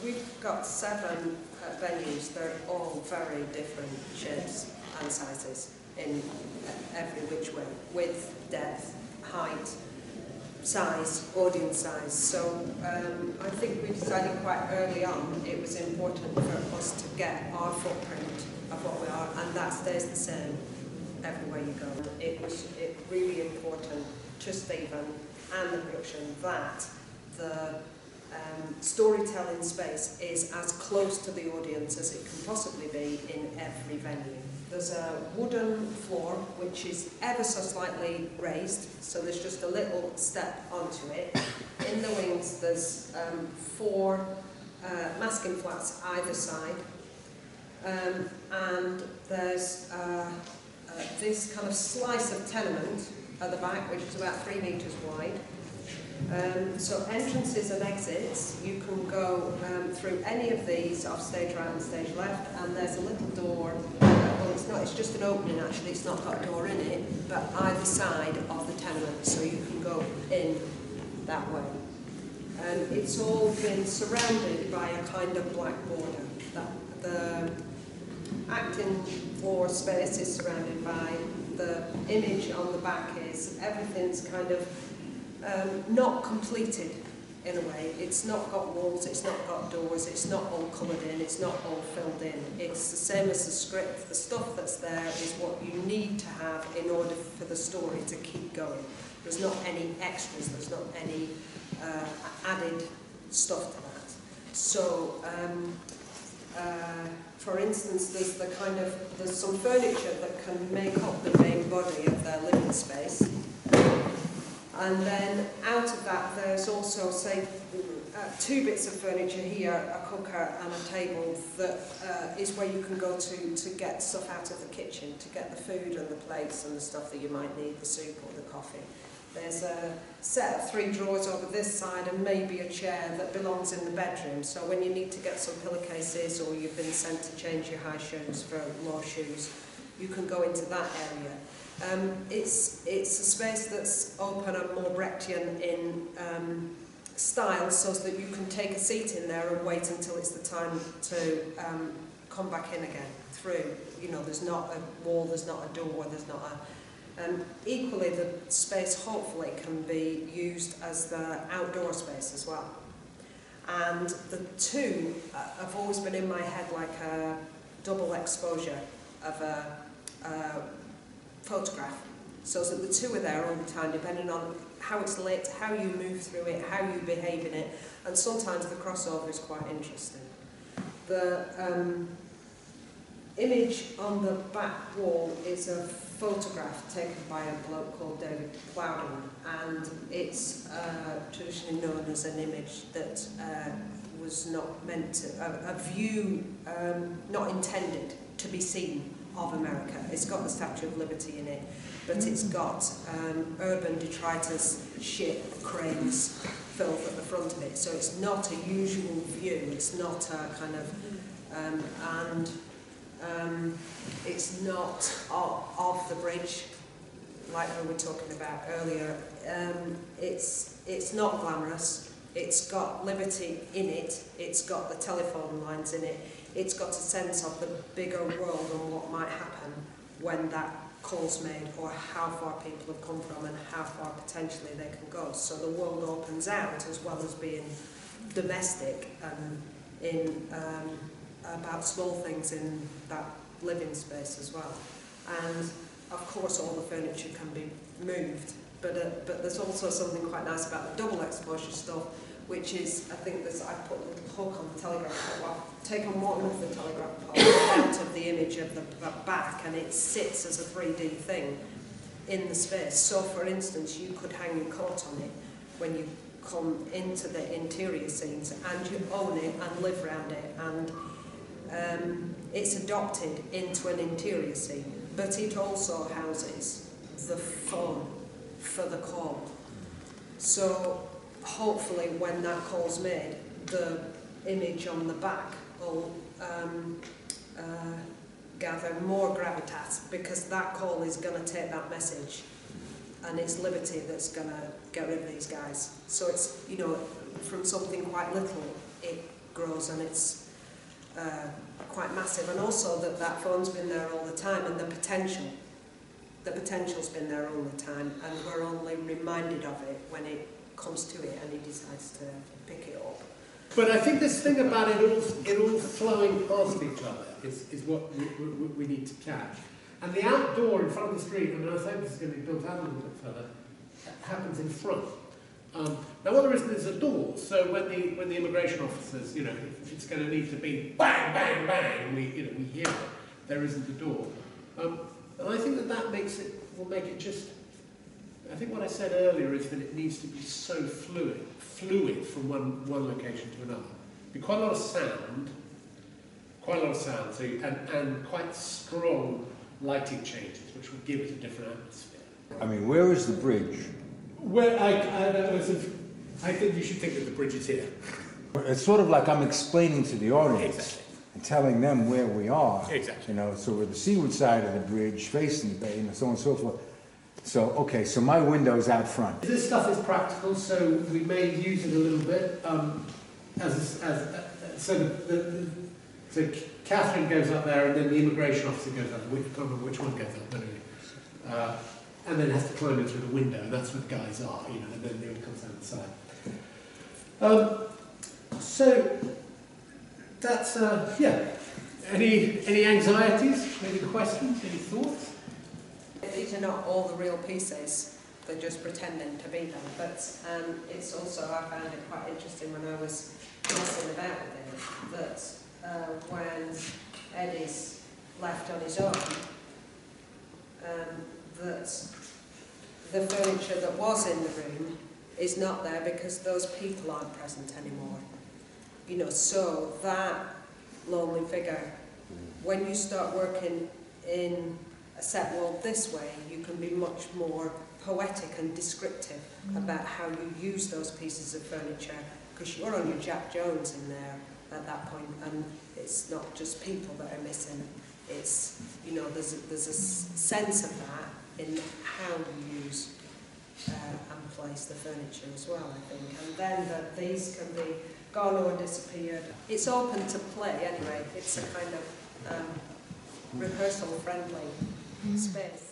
We've got 7 venues. They're all very different shapes and sizes in every which way, width, depth, height, size, audience size. So I think we decided quite early on it was important for us to get our footprint of what we are, and that stays the same everywhere you go. It was really important to Stephen and the production that the storytelling space is as close to the audience as it can possibly be in every venue. There's a wooden floor which is ever so slightly raised, so there's just a little step onto it. In the wings there's 4 masking flats either side, and there's this kind of slice of tenement at the back which is about 3 metres wide. So entrances and exits, you can go through any of these off stage right and stage left, and there's a little door, well it's not, it's just an opening actually, it's not got a door in it, but either side of the tenement, so you can go in that way. It's all been surrounded by a kind of black border. The acting floor space is surrounded by, the image on the back is, everything's kind of not completed in a way. It's not got walls, it's not got doors, it's not all coloured in, it's not all filled in. It's the same as the script. The stuff that's there is what you need to have in order for the story to keep going. There's not any extras, there's not any added stuff to that. So, for instance, there's some furniture that can make up the main body of their living space. And then out of that there's also, say, 2 bits of furniture here, a cooker and a table that is where you can go to get stuff out of the kitchen, to get the food and the plates and the stuff that you might need, the soup or the coffee. There's a set of 3 drawers over this side and maybe a chair that belongs in the bedroom. So when you need to get some pillowcases or you've been sent to change your high shoes for low shoes, you can go into that area. It's a space that's open and more Brechtian in style, so that you can take a seat in there and wait until it's the time to come back in again through. You know, there's not a wall, there's not a door, there's not a... equally, the space hopefully can be used as the outdoor space as well. And the 2 have always been in my head like a double exposure of a photograph, so that the 2 are there all the time, depending on how it's lit, how you move through it, how you behave in it, and sometimes the crossover is quite interesting. The image on the back wall is a photograph taken by a bloke called David Plowden, and it's traditionally known as an image that was not meant to, a view not intended to be seen of America. It's got the Statue of Liberty in it, but it's got urban detritus, shit, cranes, filth at the front of it. So it's not a usual view. It's not a kind of, it's not off the bridge like we were talking about earlier. It's not glamorous. It's got liberty in it. It's got the telephone lines in it. It's got a sense of the bigger world and what might happen when that call's made, or how far people have come from and how far potentially they can go. So the world opens out as well as being domestic and in about small things in that living space as well. And of course all the furniture can be moved, but there's also something quite nice about the double exposure stuff, which is, I think there's, I put a little hook on the telegraph pole. I've taken one of the telegraph pole out of the image of the back, and it sits as a 3D thing in the space. So for instance, you could hang your coat on it when you come into the interior scenes, and you own it and live around it, and it's adopted into an interior scene, but it also houses the phone for the call. So hopefully when that call's made, the image on the back will gather more gravitas, because that call is going to take that message, and it's liberty that's going to get rid of these guys. So it's, you know, from something quite little it grows and it's quite massive, and also that phone's been there all the time, and the potential's been there all the time, and we're only reminded of it when it comes to it and he decides to pick it up. But I think this thing about it all flowing past each other is what we need to catch. And the outdoor in front of the street, and I think this is going to be built out a little bit further, happens in front. Now what there is a door, so when the immigration officers, you know, if it's going to need to be bang, bang, bang, we hear it, there isn't a door. And I think that will make it just, I think what I said earlier is that it needs to be so fluid from one location to another. Be quite a lot of sound, so and quite strong lighting changes, which will give it a different atmosphere. I mean, where is the bridge? Well, I think you should think that the bridge is here. It's sort of like I'm explaining to the audience. Exactly. And telling them where we are. Exactly. You know, so we're the seaward side of the bridge, facing the bay, and so on and so forth. So, okay, so my window's out front. This stuff is practical, so we may use it a little bit. So Catherine goes up there, and then the immigration officer goes up. I can't remember which one goes up, anyway. And then has to climb in through the window, and that's where the guys are, you know, and then the other comes down the side. So that's yeah. Any anxieties? Any questions? Any thoughts? These are not all the real pieces, they're just pretending to be them, but it's also, I found it quite interesting when I was messing about with it, that when Eddie's left on his own, that the furniture that was in the room is not there because those people aren't present anymore. You know, so that lonely figure, when you start working in a set world this way, you can be much more poetic and descriptive about how you use those pieces of furniture, because you're on your Jack Jones in there at that point, and it's not just people that are missing. It's, you know, there's a sense of that in how you use and place the furniture as well, I think. And then that these can be gone or disappeared. It's open to play anyway. It's a kind of rehearsal-friendly space.